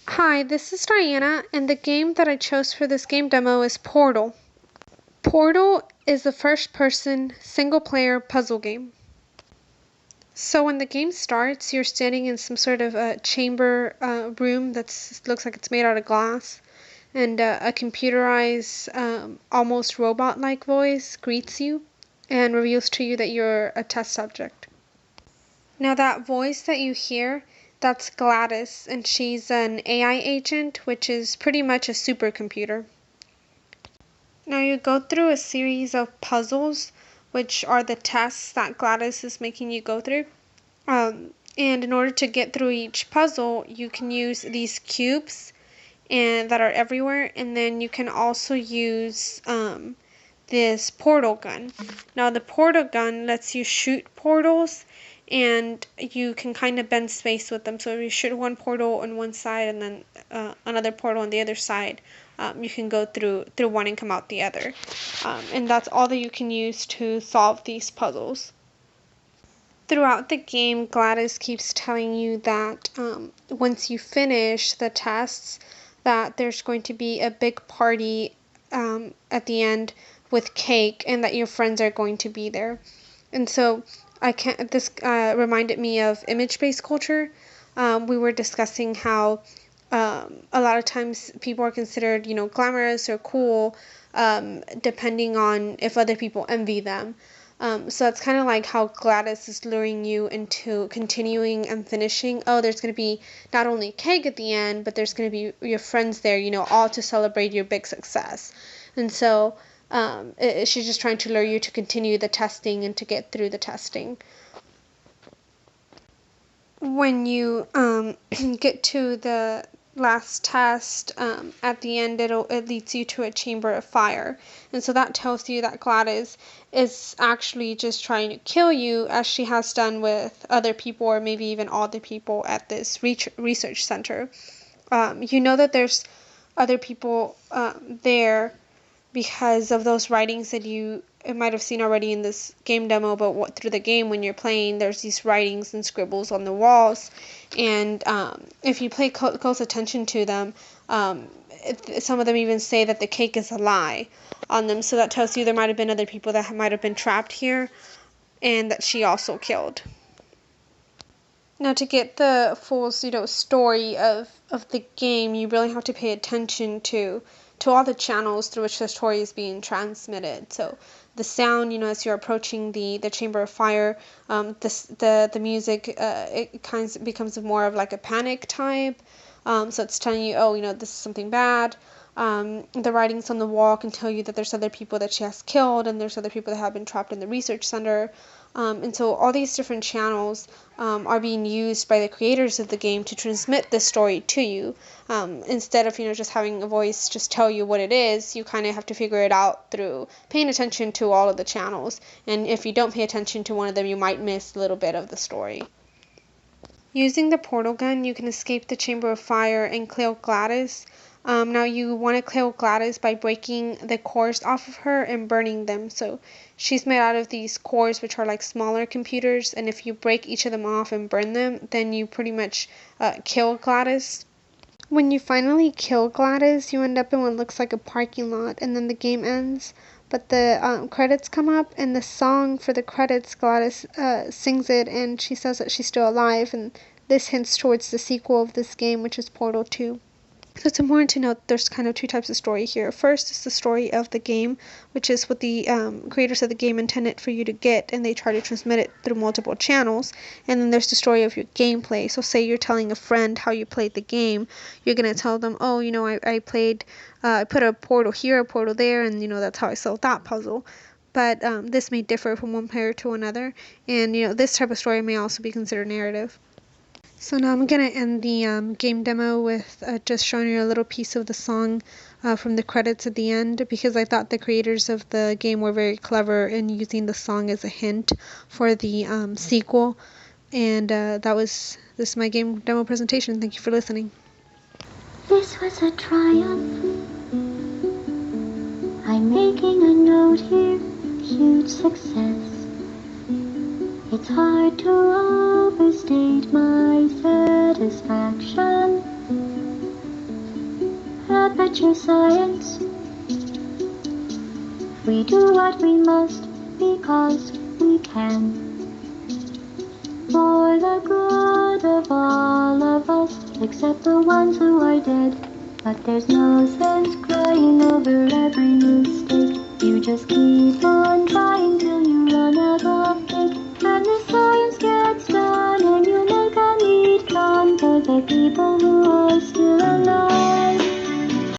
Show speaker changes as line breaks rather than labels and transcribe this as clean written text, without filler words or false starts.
Hi, this is Diana, and the game that I chose for this game demo is Portal. Portal is a first-person, single-player puzzle game. So when the game starts, you're standing in some sort of a chamber room that looks like it's made out of glass, and a computerized, almost robot-like voice greets you and reveals to you that you're a test subject. Now that voice that you hear, that's Gladys, and she's an AI agent, which is pretty much a supercomputer. Now you go through a series of puzzles, which are the tests that Gladys is making you go through. And in order to get through each puzzle, you can use these cubes that are everywhere, and then you can also use this portal gun. Now the portal gun lets you shoot portals, and you can kind of bend space with them. So if you shoot one portal on one side and then another portal on the other side, you can go through one and come out the other. And that's all that you can use to solve these puzzles. Throughout the game, Gladys keeps telling you that once you finish the tests, that there's going to be a big party at the end with cake, and that your friends are going to be there. And so this reminded me of image-based culture. We were discussing how a lot of times people are considered, glamorous or cool, depending on if other people envy them. So it's kind of like how Gladys is luring you into continuing and finishing. Oh, there's going to be not only cake at the end, but there's going to be your friends there, all to celebrate your big success. And so she's just trying to lure you to continue the testing and to get through the testing. When you get to the last test, at the end it leads you to a chamber of fire, and so that tells you that Gladys is actually just trying to kill you, as she has done with other people, or maybe even all the people at this research center. You know that there's other people there because of those writings that you might have seen already in this game demo, but through the game when you're playing, there's these writings and scribbles on the walls, and if you pay close attention to them, some of them even say that the cake is a lie on them, so that tells you there might have been other people that might have been trapped here, and that she also killed. Now, to get the full story of the game, you really have to pay attention to all the channels through which the story is being transmitted. So the sound, as you're approaching the chamber of fire, the music, it kind of becomes more of like a panic type. So it's telling you, oh, this is something bad. The writings on the wall can tell you that there's other people that she has killed, and there's other people that have been trapped in the research center. And so all these different channels are being used by the creators of the game to transmit the story to you. Instead of just having a voice just tell you what it is, you kind of have to figure it out through paying attention to all of the channels. And if you don't pay attention to one of them, you might miss a little bit of the story. Using the portal gun, you can escape the chamber of fire and kill Gladys. Now you want to kill Gladys by breaking the cores off of her and burning them. So she's made out of these cores, which are like smaller computers, and if you break each of them off and burn them, then you pretty much kill Gladys. When you finally kill Gladys, you end up in what looks like a parking lot, and then the game ends. But the credits come up, and the song for the credits, Gladys sings it, and she says that she's still alive, and this hints towards the sequel of this game, which is Portal 2. So it's important to note there's kind of two types of story here. First is the story of the game, which is what the creators of the game intended for you to get, and they try to transmit it through multiple channels. And then there's the story of your gameplay. So say you're telling a friend how you played the game, you're going to tell them, oh, I played, I put a portal here, a portal there, and that's how I solved that puzzle. But this may differ from one player to another, and this type of story may also be considered narrative. So now I'm going to end the game demo with just showing you a little piece of the song from the credits at the end, because I thought the creators of the game were very clever in using the song as a hint for the sequel. And this is my game demo presentation. Thank you for listening.
This was a triumph. I'm making a note here, huge success. It's hard to overstate my satisfaction. laugh at your science. We do what we must because we can. For the good of all of us, except the ones who are dead. But there's no sense crying over every mistake. You just keep on trying till you